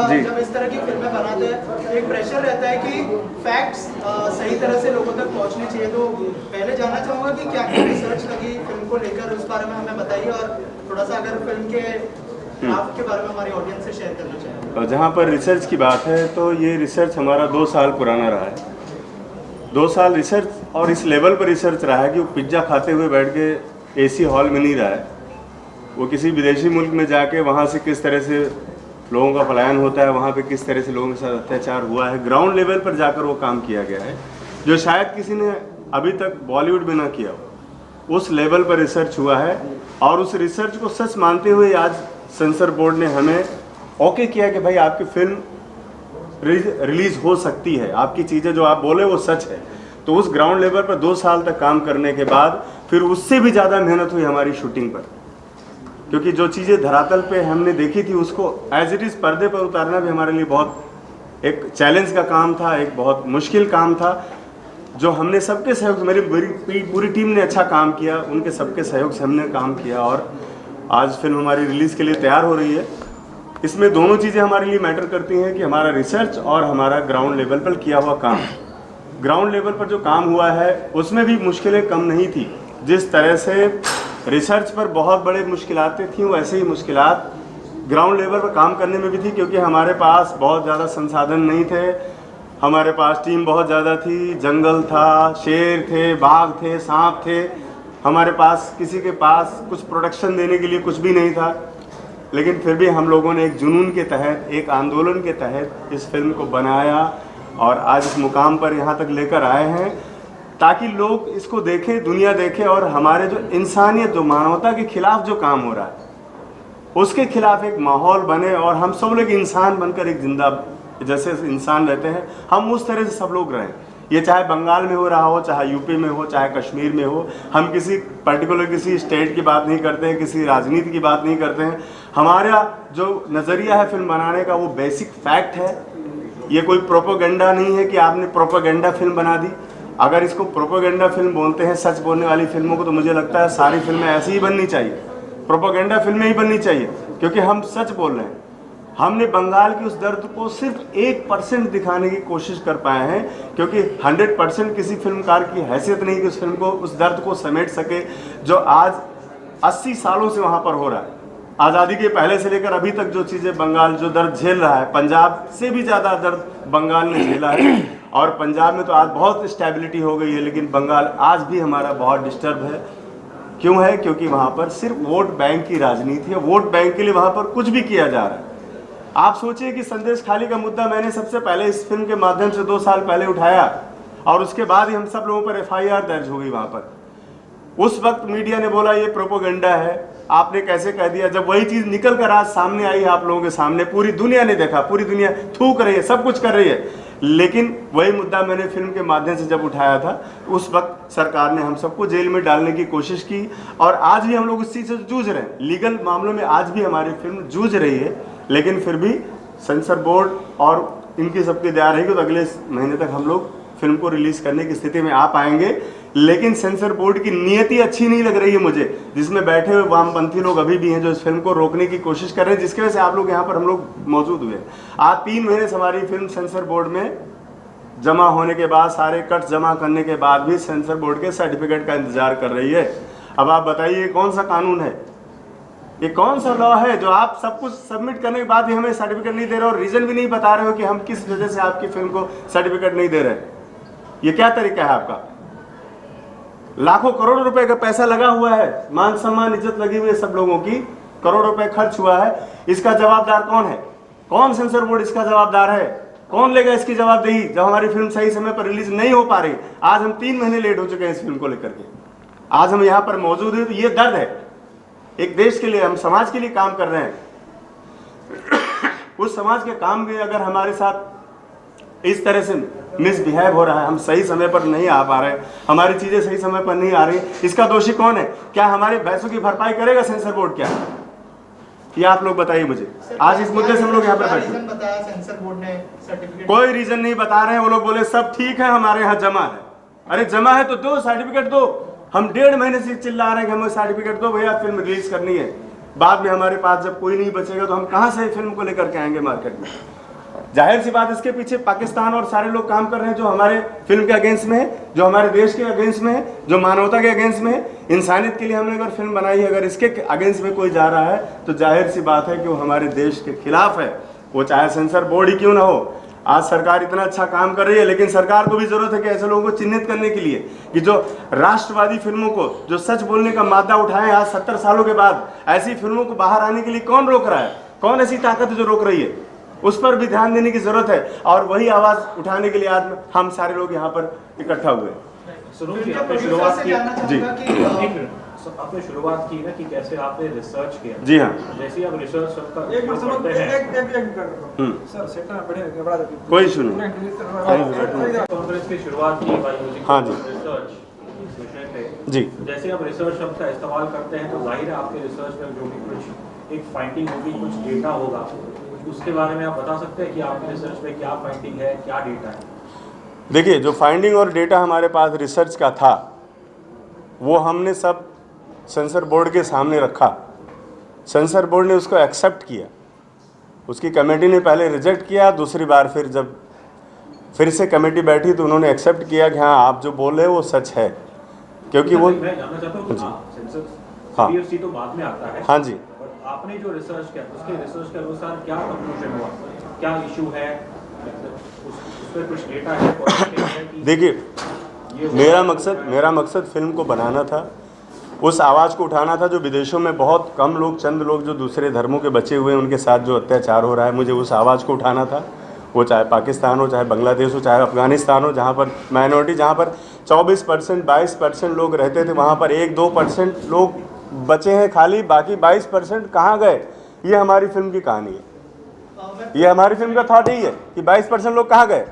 जी। जब इस तरह की फिल्में बनाते हैं एक प्रेशर रहता है कि फैक्ट्स सही तरह से लोगों तक पहुंचने चाहिए। तो पहले जानना चाहूंगा कि क्या क्या रिसर्च लगी फिल्म को लेकर, उस बारे में हमें बताइए, और थोड़ा सा अगर फिल्म के क्राफ्ट के बारे में हमारी ऑडियंस से शेयर करना चाहेंगे। और जहाँ पर रिसर्च की बात है तो ये रिसर्च हमारा 2 साल पुराना रहा है। 2 साल रिसर्च, और इस लेवल पर रिसर्च रहा है कि वो पिज्ज़ा खाते हुए बैठ के एसी हॉल में नहीं रहा है। वो किसी विदेशी मुल्क में जाके वहाँ से किस तरह से लोगों का पलायन होता है, वहाँ पे किस तरह से लोगों के साथ अत्याचार हुआ है, ग्राउंड लेवल पर जाकर वो काम किया गया है जो शायद किसी ने अभी तक बॉलीवुड में ना किया हो। उस लेवल पर रिसर्च हुआ है और उस रिसर्च को सच मानते हुए आज सेंसर बोर्ड ने हमें ओके किया कि भाई आपकी फिल्म रिलीज हो सकती है, आपकी चीज़ें जो आप बोले वो सच है। तो उस ग्राउंड लेवल पर 2 साल तक काम करने के बाद फिर उससे भी ज़्यादा मेहनत हुई हमारी शूटिंग पर, क्योंकि जो चीज़ें धरातल पे हमने देखी थी उसको एज इट इज़ पर्दे पर उतारना भी हमारे लिए बहुत एक चैलेंज का काम था, एक बहुत मुश्किल काम था, जो हमने सबके सहयोग से, मेरी पूरी टीम ने अच्छा काम किया, उनके सबके सहयोग से हमने काम किया और आज फिल्म हमारी रिलीज़ के लिए तैयार हो रही है। इसमें दोनों चीज़ें हमारे लिए मैटर करती हैं कि हमारा रिसर्च और हमारा ग्राउंड लेवल पर किया हुआ काम। ग्राउंड लेवल पर जो काम हुआ है उसमें भी मुश्किलें कम नहीं थी। जिस तरह से रिसर्च पर बहुत बड़े मुश्किलातें थीं वैसे ही मुश्किलात ग्राउंड लेवल पर काम करने में भी थी, क्योंकि हमारे पास बहुत ज़्यादा संसाधन नहीं थे। हमारे पास टीम बहुत ज़्यादा थी, जंगल था, शेर थे, बाघ थे, सांप थे। हमारे पास किसी के पास कुछ प्रोडक्शन देने के लिए कुछ भी नहीं था, लेकिन फिर भी हम लोगों ने एक जुनून के तहत, एक आंदोलन के तहत इस फिल्म को बनाया और आज इस मुकाम पर यहाँ तक लेकर आए हैं ताकि लोग इसको देखें, दुनिया देखे और हमारे जो इंसानियत, जो मानवता के खिलाफ जो काम हो रहा है उसके खिलाफ एक माहौल बने और हम सब लोग इंसान बनकर एक जिंदा जैसे इंसान रहते हैं हम उस तरह से सब लोग रहें। ये चाहे बंगाल में हो रहा हो, चाहे यूपी में हो, चाहे कश्मीर में हो। हम किसी पर्टिकुलर किसी स्टेट की बात नहीं करते हैं, किसी राजनीति की बात नहीं करते हैं। हमारा जो नज़रिया है फिल्म बनाने का वो बेसिक फैक्ट है। ये कोई प्रोपोगेंडा नहीं है कि आपने प्रोपोगेंडा फिल्म बना दी। अगर इसको प्रोपोगेंडा फिल्म बोलते हैं सच बोलने वाली फिल्मों को, तो मुझे लगता है सारी फिल्में ऐसी ही बननी चाहिए, प्रोपोगेंडा फिल्में ही बननी चाहिए, क्योंकि हम सच बोल रहे हैं। हमने बंगाल की उस दर्द को सिर्फ 1% दिखाने की कोशिश कर पाए हैं, क्योंकि 100% किसी फिल्मकार की हैसियत नहीं कि उस फिल्म को, उस दर्द को समेट सके जो आज 80 सालों से वहाँ पर हो रहा है। आज़ादी के पहले से लेकर अभी तक जो चीज़ें बंगाल जो दर्द झेल रहा है, पंजाब से भी ज़्यादा दर्द बंगाल ने झेला है। और पंजाब में तो आज बहुत स्टेबिलिटी हो गई है, लेकिन बंगाल आज भी हमारा बहुत डिस्टर्ब है। क्यों है? क्योंकि वहाँ पर सिर्फ वोट बैंक की राजनीति है। वोट बैंक के लिए वहाँ पर कुछ भी किया जा रहा है। आप सोचिए कि संदेश खाली का मुद्दा मैंने सबसे पहले इस फिल्म के माध्यम से 2 साल पहले उठाया और उसके बाद ही हम सब लोगों पर FIR दर्ज हो गई वहाँ पर। उस वक्त मीडिया ने बोला ये प्रोपोगेंडा है, आपने कैसे कह दिया। जब वही चीज़ निकल कर आज सामने आई है आप लोगों के सामने, पूरी दुनिया ने देखा, पूरी दुनिया थूक रही है, सब कुछ कर रही है। लेकिन वही मुद्दा मैंने फिल्म के माध्यम से जब उठाया था, उस वक्त सरकार ने हम सबको जेल में डालने की कोशिश की और आज भी हम लोग उस चीज़ से जूझ रहे हैं। लीगल मामलों में आज भी हमारी फिल्म जूझ रही है, लेकिन फिर भी सेंसर बोर्ड और इनकी सबकी दया रहेगी तो अगले महीने तक हम लोग फिल्म को रिलीज करने की स्थिति में आ पाएंगे। लेकिन सेंसर बोर्ड की नीयति अच्छी नहीं लग रही है मुझे, जिसमें बैठे हुए वामपंथी लोग अभी भी हैं जो इस फिल्म को रोकने की कोशिश कर रहे हैं, जिसकी वजह से आप लोग यहाँ पर हम लोग मौजूद हुए। आज 3 महीने से हमारी फिल्म सेंसर बोर्ड में जमा होने के बाद, सारे कट जमा करने के बाद भी सेंसर बोर्ड के सर्टिफिकेट का इंतजार कर रही है। अब आप बताइए कौन सा कानून है, ये कौन सा लॉ है जो आप सब कुछ सबमिट करने के बाद भी हमें सर्टिफिकेट नहीं दे रहे और रीजन भी नहीं बता रहे हो कि हम किस वजह से आपकी फिल्म को सर्टिफिकेट नहीं दे रहे। ये क्या तरीका है आपका? लाखों करोड़ों रुपए का पैसा लगा हुआ है, मान सम्मान इज्जत लगी हुई है सब लोगों की, करोड़ों रुपए खर्च हुआ है। इसका जवाबदार कौन है? कौन सेंसर बोर्ड इसका जवाबदार है? कौन लेगा इसकी जवाबदेही जब हमारी फिल्म सही समय पर रिलीज नहीं हो पा रही? आज हम 3 महीने लेट हो चुके हैं इस फिल्म को लेकर के। आज हम यहाँ पर मौजूद हैं तो ये दर्द है। एक देश के लिए, हम समाज के लिए काम कर रहे हैं। उस समाज के काम में अगर हमारे साथ इस तरह से मिसबिहेव हो रहा है, हम सही समय पर नहीं आ पा रहे, हमारी चीजें सही समय पर नहीं आ रही, इसका दोषी कौन है? क्या हमारे पैसों की भरपाई करेगा सेंसर बोर्ड? क्या ये आप लोग बताइए मुझे। आज इस मुद्दे से हम लोग यहाँ पर बैठे, बताया सेंसर बोर्ड ने सर्टिफिकेट, कोई रीजन नहीं बता रहे हैं। वो लोग बोले सब ठीक है, हमारे यहाँ जमा है। अरे जमा है तो दो, सर्टिफिकेट दो। हम 1.5 महीने से चिल्ला रहे हैं कि हमें सर्टिफिकेट दो भैया, फिल्म रिलीज करनी है। बाद में हमारे पास जब कोई नहीं बचेगा तो हम कहाँ से फिल्म को लेकर के आएंगे मार्केट में? जाहिर सी बात, इसके पीछे पाकिस्तान और सारे लोग काम कर रहे हैं जो हमारे फिल्म के अगेंस्ट में है, जो हमारे देश के अगेंस्ट में है, जो मानवता के अगेंस्ट में है। इंसानियत के लिए हमने अगर फिल्म बनाई है, अगर इसके अगेंस्ट में कोई जा रहा है तो जाहिर सी बात है कि वो हमारे देश के खिलाफ है, वो चाहे सेंसर बोर्ड ही क्यों ना हो। आज सरकार इतना अच्छा काम कर रही है, लेकिन सरकार को भी जरूरत है कि ऐसे लोगों को चिन्हित करने के लिए कि जो राष्ट्रवादी फिल्मों को, जो सच बोलने का मादा उठाएं, आज 70 सालों के बाद ऐसी फिल्मों को बाहर आने के लिए कौन रोक रहा है? कौन ऐसी ताकत है जो रोक रही है? उस पर भी ध्यान देने की जरूरत है, और वही आवाज उठाने के लिए आज हम सारे लोग यहाँ पर इकट्ठा हुए। आपने शुरुआत की ना कि कैसे आपने रिसर्च किया। जी हाँ, जैसे आप रिसर्च करते हैं कोई इशू नहीं। कॉन्फ्रेंस की शुरुआत की बायोलॉजी हाँ जी। रिसर्च विषय पे। जी, जैसे आप रिसर्च शब्द का इस्तेमाल करते हैं तो जाहिर है आपके रिसर्च में जो भी कुछ एक फाइंडिंग होगी, कुछ डेटा होगा, उसके बारे में आप बता सकते हैं कि आपके रिसर्च में क्या फाइंडिंग है, क्या डेटा है? देखिए, जो फाइंडिंग और डेटा हमारे पास रिसर्च का था वो हमने सब सेंसर बोर्ड के सामने रखा। सेंसर बोर्ड ने उसको एक्सेप्ट किया, उसकी कमेटी ने पहले रिजेक्ट किया, दूसरी बार फिर से कमेटी बैठी तो उन्होंने एक्सेप्ट किया कि हाँ, आप जो बोल रहे हो वो सच है, क्योंकि वो मैं जानना चाहता हूँ कि सेंसर हाँ। CPFC तो बाद में आता है। हाँ जी। आपने जो रिसर्च किया उसके रिसर्च के अनुसार क्या कंक्लूजन हुआ, क्या इशू है, उस पर कुछ डेटा है कि देखिए, मेरा मकसद फिल्म को बनाना था, उस आवाज़ को उठाना था जो विदेशों में बहुत कम लोग, चंद लोग जो दूसरे धर्मों के बचे हुए हैं, उनके साथ जो अत्याचार हो रहा है, मुझे उस आवाज़ को उठाना था। वो चाहे पाकिस्तान हो, चाहे बांग्लादेश हो, चाहे अफ़गानिस्तान हो, जहाँ पर माइनॉरिटी, जहाँ पर 24% 22% लोग रहते थे, वहाँ पर 1-2% लोग बचे हैं खाली, बाकी 22% कहाँ गए? ये हमारी फिल्म की कहानी है, ये हमारी फिल्म का थॉट ही है कि 22% लोग कहाँ गए।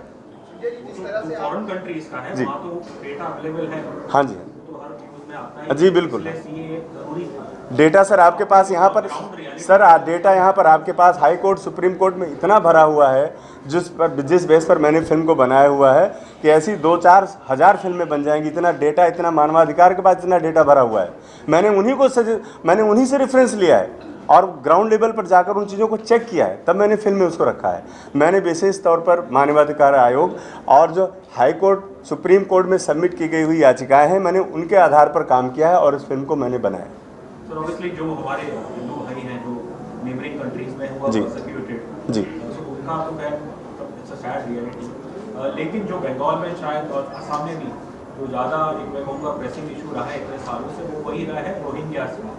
फॉरेन कंट्रीज का है, वहाँ तो डेटा अवेलेबल है। हाँ जी, तो हर न्यूज़ में आता है। जी बिल्कुल। जरूरी डेटा सर आपके पास यहाँ पर, सर डेटा यहाँ पर आपके पास हाई कोर्ट, सुप्रीम कोर्ट में इतना भरा हुआ है, जिस बेस पर मैंने फिल्म को बनाया हुआ है कि ऐसी 2-4 हज़ार फिल्में बन जाएंगी। इतना डेटा, इतना मानवाधिकार के पास इतना डेटा भरा हुआ है। मैंने उन्हीं से रेफरेंस लिया है और ग्राउंड लेवल पर जाकर उन चीज़ों को चेक किया है, तब मैंने फिल्म में उसको रखा है। मैंने विशेष तौर पर मानवाधिकार आयोग और जो हाई कोर्ट, सुप्रीम कोर्ट में सबमिट की गई हुई याचिकाएं हैं, मैंने उनके आधार पर काम किया है और इस फिल्म को मैंने बनाया। सर ऑब्वियसली जो हमारे हिंदू भाई हैं जो नेबरिंग कंट्रीज में हुआ परसिक्यूटेड, जी, उनका तो खैर इट्स अ सैड रियलिटी, लेकिन जो बंगाल में शायद और असम में भी जो ज़्यादा मैं कहूँगा प्रेसिंग इशू रहा है इतने सालों से, वो वही रहा है रोहिंग्यास का,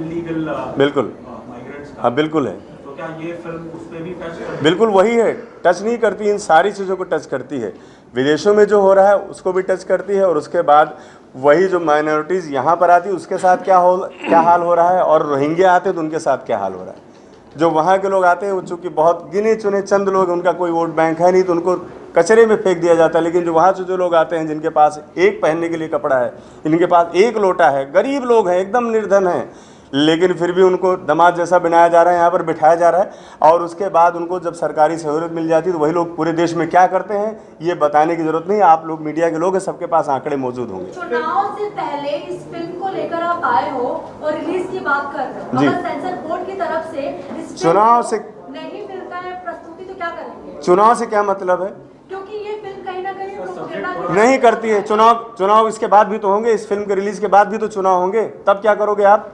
इलीगल बिल्कुल माइग्रेंट्स का। हाँ बिल्कुल है। तो क्या ये फिल्म उस पर भी टच करती है? बिल्कुल वही है, टच नहीं करती, इन सारी चीज़ों को टच करती है। विदेशों में जो हो रहा है उसको भी टच करती है, और उसके बाद वही जो माइनॉरिटीज़ यहाँ पर आती है उसके साथ क्या हाल हो रहा है, और रोहिंग्या आते हैं तो उनके साथ क्या हाल हो रहा है। जो वहाँ के लोग आते हैं वो चूँकि बहुत गिने चुने चंद लोग, उनका कोई वोट बैंक है नहीं, तो उनको कचरे में फेंक दिया जाता है। लेकिन जो वहाँ से जो लोग आते हैं जिनके पास एक पहनने के लिए कपड़ा है, इनके पास एक लोटा है, गरीब लोग हैं, एकदम निर्धन हैं, लेकिन फिर भी उनको दामाद जैसा बनाया जा रहा है, यहाँ पर बिठाया जा रहा है। और उसके बाद उनको जब सरकारी सहूलियत मिल जाती है तो वही लोग पूरे देश में क्या करते हैं ये बताने की जरूरत नहीं। आप लोग मीडिया के लोग हैं, सबके पास आंकड़े मौजूद होंगे। चुनाव से पहले इस फिल्म को लेकर आप आए हो और रिलीज की बात कर रहे हो, जी। अगर सेंसर बोर्ड की तरफ से इस चुनाव से नहीं मिलता है प्रस्तुति तो क्या करेंगे? चुनाव से क्या मतलब है? क्योंकि ये फिल्म कहीं ना कहीं प्रोपेगेंडा नहीं करती है। चुनाव इसके बाद भी तो होंगे, इस फिल्म के रिलीज के बाद भी तो चुनाव होंगे, तब क्या करोगे आप?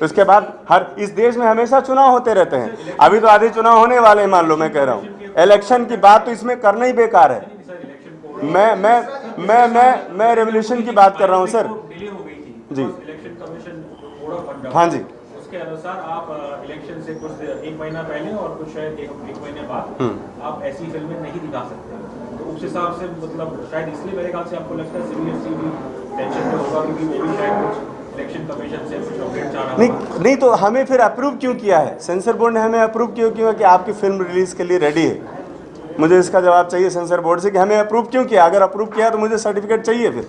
उसके बाद इस देश में हमेशा चुनाव होते रहते हैं। अभी तो आधे चुनाव होने वाले हैं, मान लो, मैं कह रहा हूँ इलेक्शन की बात तो इसमें करना ही बेकार है। मैं रेवोल्यूशन की बात कर रहा हूँ सर। डिले हो गई थी जी। Election commission code of conduct, हाँ जी, उसके अनुसार आप इलेक्शन से कुछ 1 महीना पहले और कुछ शायद एक महीने बाद आप ऐसी फिल्में नहीं दिखा सकते। तो उस हिसाब से मतलब शायद इसलिए मेरे ख्याल से आपको लगता है CPFC भी टेंशन में होगा, क्योंकि वो भी शायद कुछ इलेक्शन कमीशन से कुछ अपडेट चाह रहा है। नहीं तो हमें फिर अप्रूव क्यों किया है? सेंसर बोर्ड ने हमें अप्रूव क्यों किया कि आपकी फिल्म रिलीज के लिए रेडी है? मुझे इसका जवाब चाहिए सेंसर बोर्ड से कि हमें अप्रूव क्यों किया। अगर अप्रूव किया तो मुझे सर्टिफिकेट चाहिए फिर।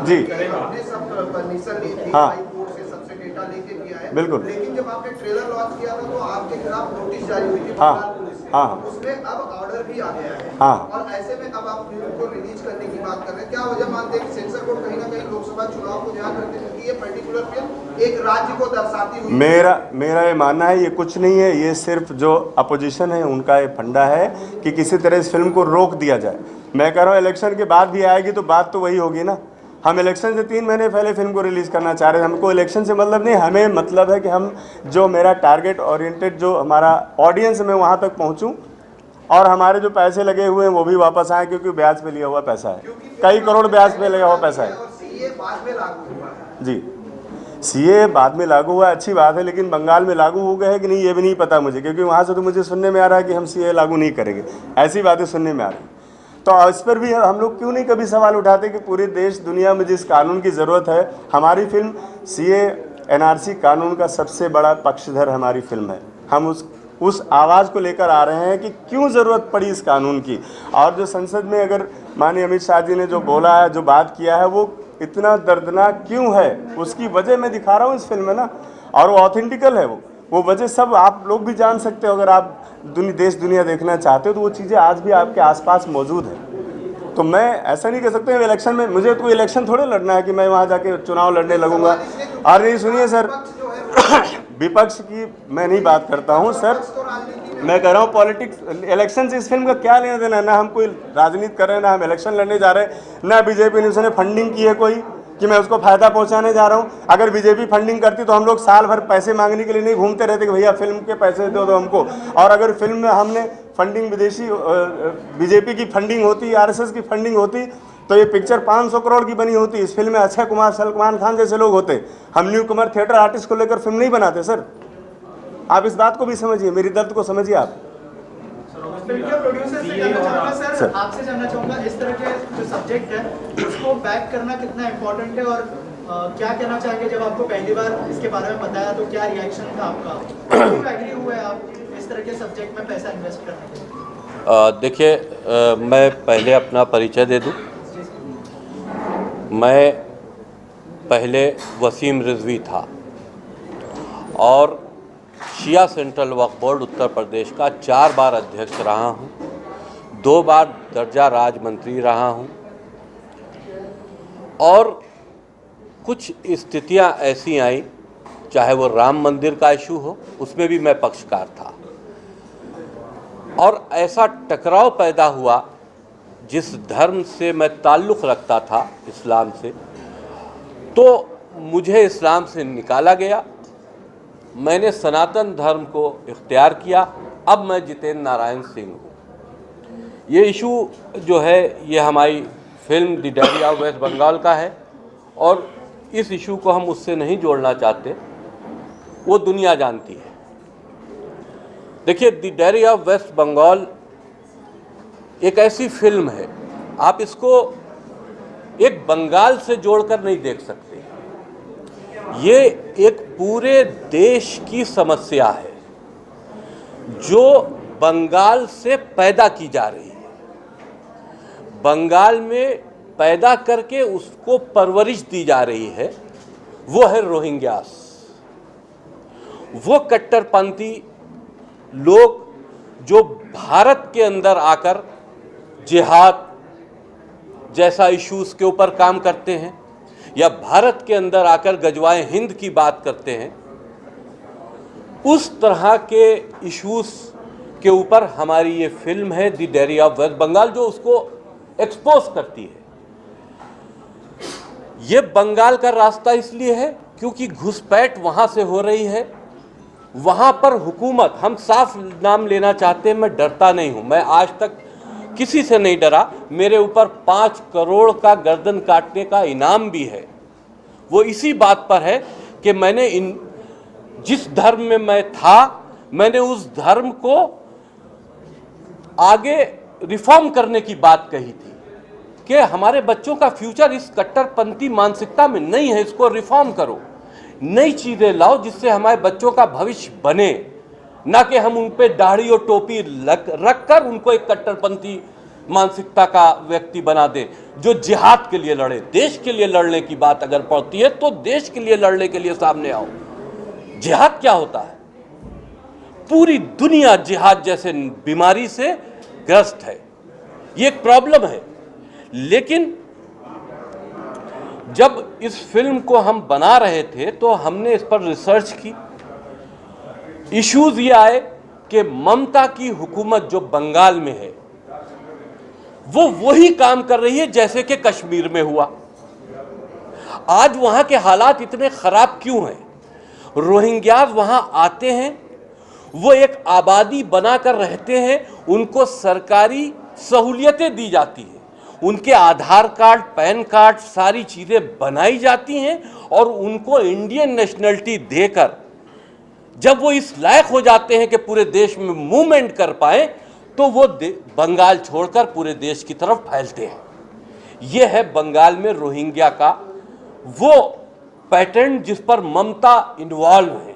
जी हाँ बिल्कुल। लेकिन जब आपने ट्रेलर लॉन्च किया था तो आपके खिलाफ नोटिस जारी हुई थी हाँ। बंगाल पुलिस से। हाँ हाँ उसमें अब ऑर्डर भी आ गया है। हाँ। और ऐसे में अब आप फिल्म को रिलीज करने की बात कर रहे हैं, क्या वजह मानते हैं कि सेंसर बोर्ड कहीं ना कहीं लोकसभा चुनाव को ध्यान रखते हैं, क्योंकि ये पर्टिकुलर फिल्म एक राज्य को दर्शाती हुई? मेरा ये मानना है ये कुछ नहीं है, ये सिर्फ जो अपोजिशन है उनका ये फंडा है कि किसी तरह इस फिल्म को रोक दिया जाए। मैं कह रहा हूँ इलेक्शन के बाद भी आएगी तो बात तो वही होगी ना। हम इलेक्शन से 3 महीने पहले फिल्म को रिलीज़ करना चाह रहे हैं, हमको इलेक्शन से मतलब नहीं, हमें मतलब है कि हम जो मेरा टारगेट ओरिएंटेड जो हमारा ऑडियंस मैं वहाँ तक पहुँचूँ और हमारे जो पैसे लगे हुए हैं वो भी वापस आए, क्योंकि ब्याज पे लिया हुआ पैसा है, कई करोड़ ब्याज पे लगा हुआ पैसा है। और सीए बाद में लागू हुआ है। जी, सीए बाद में लागू हुआ, अच्छी बात है, लेकिन बंगाल में लागू हो गया है कि नहीं ये भी नहीं पता मुझे, क्योंकि वहाँ से तो मुझे सुनने में आ रहा है कि हम सीए लागू नहीं करेंगे, ऐसी बातें सुनने में आ रही। तो इस पर भी हम लोग क्यों नहीं कभी सवाल उठाते कि पूरे देश दुनिया में जिस कानून की ज़रूरत है, हमारी फिल्म सीए एनआरसी कानून का सबसे बड़ा पक्षधर हमारी फिल्म है। हम उस आवाज़ को लेकर आ रहे हैं कि क्यों ज़रूरत पड़ी इस कानून की। और जो संसद में अगर माननीय अमित शाह जी ने जो बोला है, जो बात किया है, वो इतना दर्दनाक क्यों है, उसकी वजह मैं दिखा रहा हूँ इस फिल्म में ना, और वो ऑथेंटिकल है। वो वजह सब आप लोग भी जान सकते हो, अगर आप देश दुनिया देखना चाहते हो तो वो चीज़ें आज भी आपके आसपास मौजूद हैं। तो मैं ऐसा नहीं कह सकते इलेक्शन में, मुझे कोई इलेक्शन थोड़े लड़ना है कि मैं वहाँ जाके चुनाव लड़ने लगूंगा। और नहीं सुनिए सर, विपक्ष की मैं नहीं बात करता हूँ सर, मैं कह रहा हूँ पॉलिटिक्स, इलेक्शन से इस फिल्म का क्या लेना देना। ना हम कोई राजनीति कर रहे हैं, ना हम इलेक्शन लड़ने जा रहे हैं, ना बीजेपी ने उसने फंडिंग की है कोई कि मैं उसको फ़ायदा पहुंचाने जा रहा हूं। अगर बीजेपी फंडिंग करती तो हम लोग साल भर पैसे मांगने के लिए नहीं घूमते रहते कि भैया फिल्म के पैसे दो हमको। और अगर फिल्म में हमने फंडिंग विदेशी बीजेपी की फंडिंग होती, आरएसएस की फंडिंग होती, तो ये पिक्चर 500 करोड़ की बनी होती। इस फिल्म में अक्षय कुमार, सलमान खान जैसे लोग होते। हम न्यू कमर थिएटर आर्टिस्ट को लेकर फिल्म नहीं बनाते सर। आप इस बात को भी समझिए, मेरी दर्द को समझिए आप। फिल्म के प्रोड्यूसर से जानना चाहूँगा सर, आपसे जानना चाहूँगा इस तरह के जो सब्जेक्ट है उसको बैक करना कितना इम्पोर्टेंट है, और क्या कहना चाहेंगे जब आपको पहली बार इसके बारे में बताया तो क्या रिएक्शन था आपका, क्यों एग्री हुए आप इस तरह के सब्जेक्ट में पैसा इन्वेस्ट करने के? देखिए, मैं पहले अपना परिचय दे दूं। मैं पहले वसीम रिजवी था और शिया सेंट्रल वक्फ बोर्ड उत्तर प्रदेश का 4 बार अध्यक्ष रहा हूं, 2 बार दर्जा राज मंत्री रहा हूं, और कुछ स्थितियां ऐसी आई, चाहे वो राम मंदिर का इशू हो, उसमें भी मैं पक्षकार था, और ऐसा टकराव पैदा हुआ जिस धर्म से मैं ताल्लुक़ रखता था, इस्लाम से, तो मुझे इस्लाम से निकाला गया। मैंने सनातन धर्म को इख्तियार किया। अब मैं जितेंद्र नारायण सिंह हूँ। ये इशू जो है ये हमारी film the diary of West Bengal का है, और इस इशू को हम उससे नहीं जोड़ना चाहते, वो दुनिया जानती है। देखिए, the diary of West Bengal एक ऐसी फिल्म है, आप इसको एक बंगाल से जोड़कर नहीं देख सकते। ये एक पूरे देश की समस्या है जो बंगाल से पैदा की जा रही है। बंगाल में पैदा करके उसको परवरिश दी जा रही है, वो है रोहिंग्यास। वो कट्टरपंथी लोग जो भारत के अंदर आकर जिहाद जैसा इश्यूज के ऊपर काम करते हैं, या भारत के अंदर आकर गजवाए हिंद की बात करते हैं, उस तरह के इश्यूज के ऊपर हमारी ये फिल्म है the diary of West Bengal, जो उसको एक्सपोज करती है। ये बंगाल का रास्ता इसलिए है क्योंकि घुसपैठ वहाँ से हो रही है। वहाँ पर हुकूमत, हम साफ नाम लेना चाहते हैं, मैं डरता नहीं हूँ, मैं आज तक किसी से नहीं डरा। मेरे ऊपर 5 करोड़ का गर्दन काटने का इनाम भी है। वो इसी बात पर है कि मैंने जिस धर्म में मैं था, मैंने उस धर्म को आगे रिफॉर्म करने की बात कही थी कि हमारे बच्चों का फ्यूचर इस कट्टरपंथी मानसिकता में नहीं है, इसको रिफॉर्म करो, नई चीज़ें लाओ जिससे हमारे बच्चों का भविष्य बने, ना कि हम उन पे दाढ़ी और टोपी रख कर उनको एक कट्टरपंथी मानसिकता का व्यक्ति बना दें जो जिहाद के लिए लड़े। देश के लिए लड़ने की बात अगर पड़ती है तो देश के लिए लड़ने के लिए सामने आओ। जिहाद क्या होता है? पूरी दुनिया जिहाद जैसे बीमारी से ग्रस्त है। ये एक प्रॉब्लम है। लेकिन जब इस फिल्म को हम बना रहे थे तो हमने इस पर रिसर्च की। इश्यूज ये आए कि ममता की हुकूमत जो बंगाल में है वो वही काम कर रही है जैसे कि कश्मीर में हुआ। आज वहां के हालात इतने खराब क्यों हैं? रोहिंग्याज वहां आते हैं, वो एक आबादी बनाकर रहते हैं, उनको सरकारी सहूलियतें दी जाती हैं, उनके आधार कार्ड, पैन कार्ड, सारी चीज़ें बनाई जाती हैं और उनको इंडियन नेशनलिटी देकर जब वो इस लायक हो जाते हैं कि पूरे देश में मूवमेंट कर पाए तो वो बंगाल छोड़कर पूरे देश की तरफ फैलते हैं। ये है बंगाल में रोहिंग्या का वो पैटर्न जिस पर ममता इन्वॉल्व है।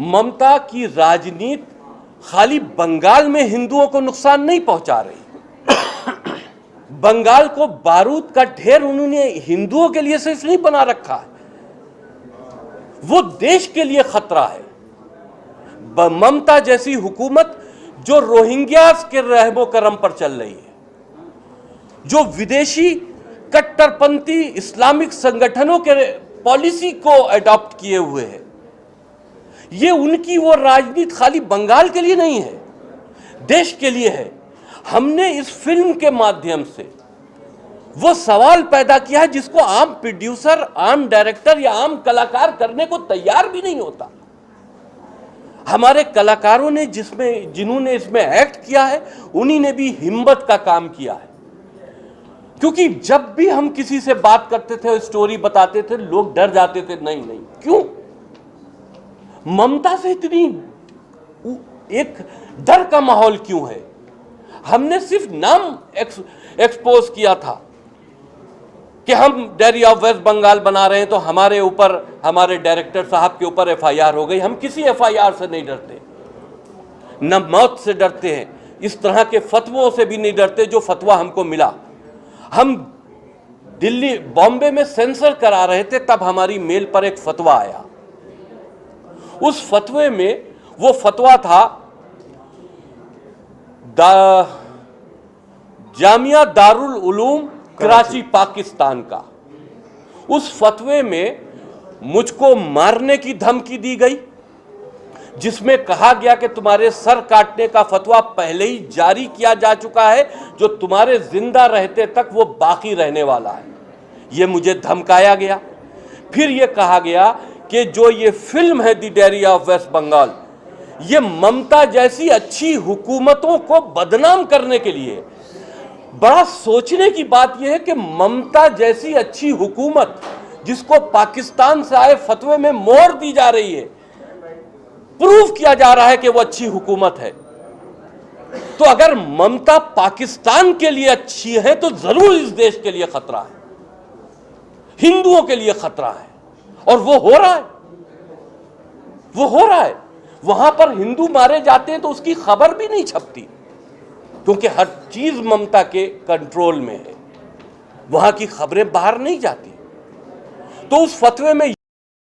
ममता की राजनीति खाली बंगाल में हिंदुओं को नुकसान नहीं पहुंचा रही, बंगाल को बारूद का ढेर उन्होंने हिंदुओं के लिए सिर्फ नहीं बना रखा है, वो देश के लिए खतरा है। ममता जैसी हुकूमत जो रोहिंग्यास के रहमो करम पर चल रही है, जो विदेशी कट्टरपंथी इस्लामिक संगठनों के पॉलिसी को अडॉप्ट किए हुए है, ये उनकी वो राजनीति खाली बंगाल के लिए नहीं है, देश के लिए है। हमने इस फिल्म के माध्यम से वो सवाल पैदा किया है जिसको आम प्रोड्यूसर, आम डायरेक्टर या आम कलाकार करने को तैयार भी नहीं होता। हमारे कलाकारों ने जिन्होंने इसमें एक्ट किया है उन्हीं ने भी हिम्मत का काम किया है, क्योंकि जब भी हम किसी से बात करते थे, स्टोरी बताते थे, लोग डर जाते थे। नहीं, क्यों? ममता से इतनी एक डर का माहौल क्यों है? हमने सिर्फ नाम एक्सपोज किया था कि हम डायरी ऑफ वेस्ट बंगाल बना रहे हैं तो हमारे ऊपर, हमारे डायरेक्टर साहब के ऊपर एफआईआर हो गई। हम किसी एफआईआर से नहीं डरते, न मौत से डरते हैं, इस तरह के फतवों से भी नहीं डरते जो फतवा हमको मिला। हम दिल्ली, बॉम्बे में सेंसर करा रहे थे, तब हमारी मेल पर एक फतवा आया। उस फतवे में वो फतवा था जामिया दारुल उलूम कराची पाकिस्तान का। उस फतवे में मुझको मारने की धमकी दी गई, जिसमें कहा गया कि तुम्हारे सर काटने का फतवा पहले ही जारी किया जा चुका है, जो तुम्हारे जिंदा रहते तक वो बाकी रहने वाला है। ये मुझे धमकाया गया। फिर ये कहा गया कि जो ये फिल्म है the diary of West Bengal, ये ममता जैसी अच्छी हुकूमतों को बदनाम करने के लिए। बड़ा सोचने की बात यह है कि ममता जैसी अच्छी हुकूमत जिसको पाकिस्तान से आए फतवे में मोहर दी जा रही है, प्रूव किया जा रहा है कि वो अच्छी हुकूमत है, तो अगर ममता पाकिस्तान के लिए अच्छी है तो जरूर इस देश के लिए खतरा है, हिंदुओं के लिए खतरा है। और वो हो रहा है, वो हो रहा है। वहां पर हिंदू मारे जाते हैं तो उसकी खबर भी नहीं छपती, क्योंकि हर चीज ममता के कंट्रोल में है, वहां की खबरें बाहर नहीं जाती। तो उस फतवे में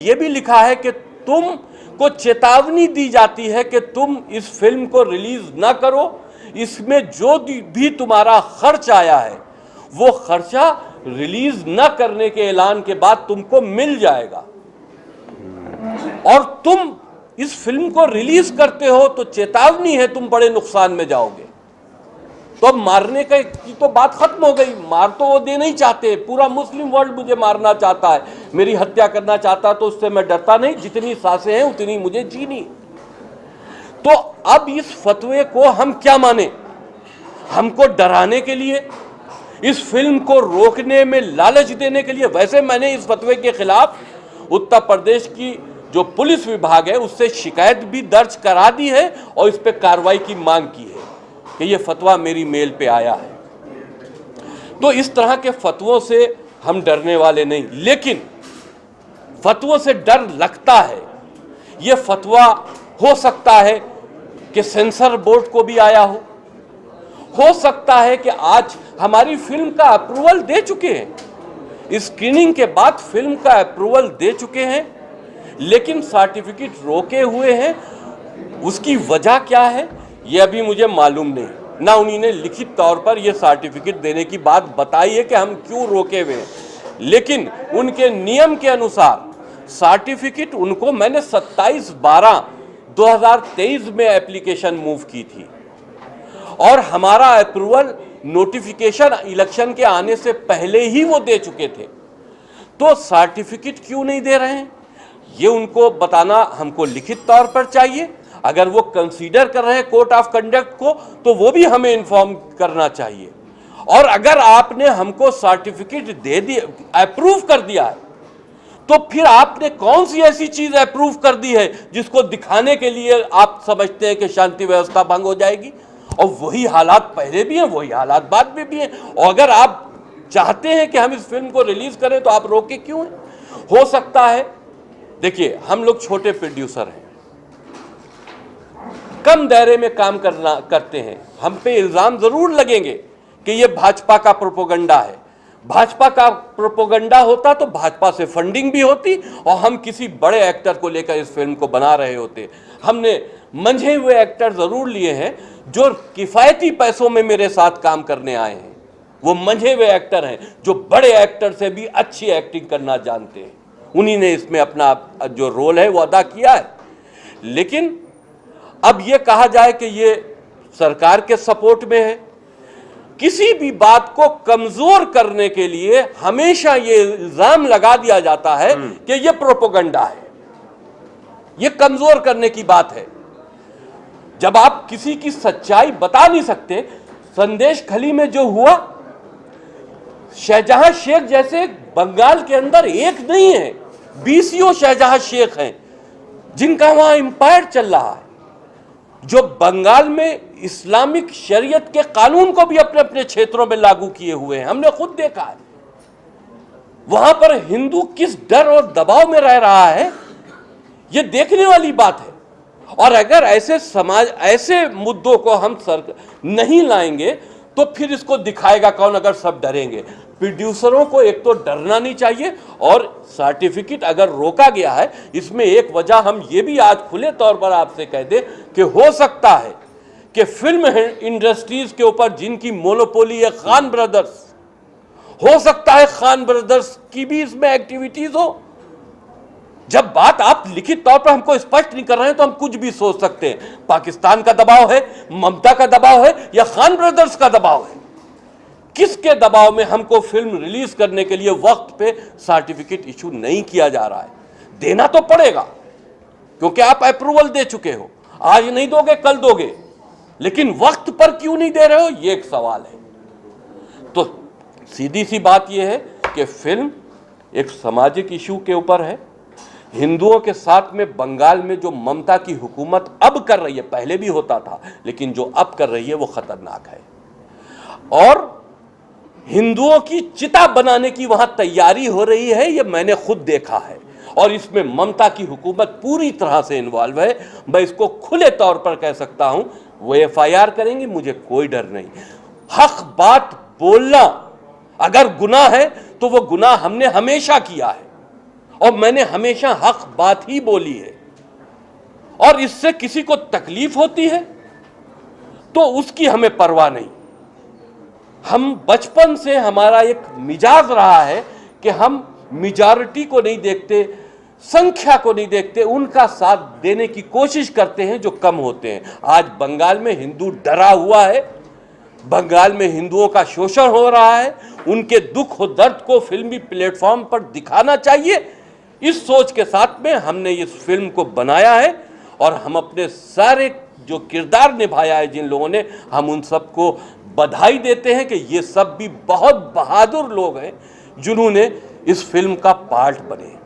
यह भी लिखा है कि तुम को चेतावनी दी जाती है कि तुम इस फिल्म को रिलीज ना करो, इसमें जो भी तुम्हारा खर्च आया है वो खर्चा रिलीज ना करने के ऐलान के बाद तुमको मिल जाएगा, और तुम इस फिल्म को रिलीज करते हो तो चेतावनी है तुम बड़े नुकसान में जाओगे। तो अब मारने की तो बात खत्म हो गई, मार तो वो दे नहीं चाहते, पूरा मुस्लिम वर्ल्ड मुझे मारना चाहता है, मेरी हत्या करना चाहता है, तो उससे मैं डरता नहीं, जितनी सांसें हैं उतनी मुझे जीनी। तो अब इस फतवे को हम क्या माने? हमको डराने के लिए, इस फिल्म को रोकने में लालच देने के लिए? वैसे मैंने इस फतवे के खिलाफ उत्तर प्रदेश की जो पुलिस विभाग है उससे शिकायत भी दर्ज करा दी है और इस पर कार्रवाई की मांग की है कि ये फतवा मेरी मेल पे आया है। तो इस तरह के फतवों से हम डरने वाले नहीं, लेकिन फतवों से डर लगता है। ये फतवा हो सकता है कि सेंसर बोर्ड को भी आया हो सकता है कि आज हमारी फिल्म का अप्रूवल दे चुके हैं, स्क्रीनिंग के बाद फिल्म का अप्रूवल दे चुके हैं, लेकिन सर्टिफिकेट रोके हुए हैं। उसकी वजह क्या है ये अभी मुझे मालूम नहीं, ना उन्होंने लिखित तौर पर ये सर्टिफिकेट देने की बात बताई है कि हम क्यों रोके हुए हैं। लेकिन उनके नियम के अनुसार सर्टिफिकेट उनको मैंने 27/12/2023 में एप्लीकेशन मूव की थी और हमारा अप्रूवल नोटिफिकेशन इलेक्शन के आने से पहले ही वो दे चुके थे। तो सर्टिफिकेट क्यों नहीं दे रहे हैं ये उनको बताना हमको लिखित तौर पर चाहिए। अगर वो कंसीडर कर रहे हैं कोड ऑफ कंडक्ट को तो वो भी हमें इन्फॉर्म करना चाहिए। और अगर आपने हमको सर्टिफिकेट दे दिया, अप्रूव कर दिया है, तो फिर आपने कौन सी ऐसी चीज अप्रूव कर दी है जिसको दिखाने के लिए आप समझते हैं कि शांति व्यवस्था भंग हो जाएगी। और वही हालात पहले भी हैं, वही हालात बाद में भी हैं। और अगर आप चाहते हैं कि हम इस फिल्म को रिलीज करें तो आप रोके क्यों हैं? हो सकता है, देखिए हम लोग छोटे प्रोड्यूसर हैं, कम दायरे में काम करते हैं, हम पे इल्जाम जरूर लगेंगे कि ये भाजपा का प्रोपोगंडा है। भाजपा का प्रोपोगंडा होता तो भाजपा से फंडिंग भी होती और हम किसी बड़े एक्टर को लेकर इस फिल्म को बना रहे होते। हमने मंझे हुए एक्टर जरूर लिए हैं जो किफायती पैसों में मेरे साथ काम करने आए हैं। वो मंझे हुए एक्टर हैं जो बड़े एक्टर से भी अच्छी एक्टिंग करना जानते हैं। उन्हीं ने इसमें अपना जो रोल है वो अदा किया है। लेकिन अब ये कहा जाए कि ये सरकार के सपोर्ट में है, किसी भी बात को कमजोर करने के लिए हमेशा ये इल्जाम लगा दिया जाता है कि ये प्रोपोगंडा है, ये कमजोर करने की बात है। जब आप किसी की सच्चाई बता नहीं सकते, संदेश खली में जो हुआ, शाहजहां शेख जैसे बंगाल के अंदर एक नहीं है, 20 शाहजहां शेख हैं जिनका वहां एम्पायर चल रहा है, जो बंगाल में इस्लामिक शरीयत के कानून को भी अपने अपने क्षेत्रों में लागू किए हुए हैं। हमने खुद देखा है वहां पर हिंदू किस डर और दबाव में रह रहा है, यह देखने वाली बात है। और अगर ऐसे समाज, ऐसे मुद्दों को हम नहीं लाएंगे तो फिर इसको दिखाएगा कौन अगर सब डरेंगे। प्रोड्यूसरों को एक तो डरना नहीं चाहिए। और सर्टिफिकेट अगर रोका गया है, इसमें एक वजह हम ये भी आज खुले तौर पर आपसे कह दें कि हो सकता है कि फिल्म इंडस्ट्रीज के ऊपर जिनकी मोनोपोली है खान ब्रदर्स, हो सकता है खान ब्रदर्स की भी इसमें एक्टिविटीज हो। जब बात आप लिखित तौर पर हमको स्पष्ट नहीं कर रहे हैं तो हम कुछ भी सोच सकते हैं। पाकिस्तान का दबाव है, ममता का दबाव है या खान ब्रदर्स का दबाव है? किसके दबाव में हमको फिल्म रिलीज करने के लिए वक्त पे सर्टिफिकेट इशू नहीं किया जा रहा है? देना तो पड़ेगा क्योंकि आप अप्रूवल दे चुके हो। आज नहीं दोगे कल दोगे, लेकिन वक्त पर क्यों नहीं दे रहे हो, ये एक सवाल है। तो सीधी सी बात यह है कि फिल्म एक सामाजिक इशू के ऊपर है। हिंदुओं के साथ में बंगाल में जो ममता की हुकूमत अब कर रही है, पहले भी होता था, लेकिन जो अब कर रही है वो खतरनाक है। और हिंदुओं की चिता बनाने की वहां तैयारी हो रही है, ये मैंने खुद देखा है। और इसमें ममता की हुकूमत पूरी तरह से इन्वॉल्व है। मैं इसको खुले तौर पर कह सकता हूं, वो FIR करेंगे, मुझे कोई डर नहीं। हक बात बोलना अगर गुनाह है तो वो गुनाह हमने हमेशा किया है और मैंने हमेशा हक बात ही बोली है। और इससे किसी को तकलीफ होती है तो उसकी हमें परवाह नहीं। हम बचपन से हमारा एक मिजाज रहा है कि हम मेजॉरिटी को नहीं देखते, संख्या को नहीं देखते, उनका साथ देने की कोशिश करते हैं जो कम होते हैं। आज बंगाल में हिंदू डरा हुआ है, बंगाल में हिंदुओं का शोषण हो रहा है, उनके दुख और दर्द को फिल्मी प्लेटफॉर्म पर दिखाना चाहिए। इस सोच के साथ में हमने इस फिल्म को बनाया है और हम अपने सारे जो किरदार निभाया है जिन लोगों ने, हम उन सबको बधाई देते हैं कि ये सब भी बहुत बहादुर लोग हैं जिन्होंने इस फिल्म का पार्ट बने।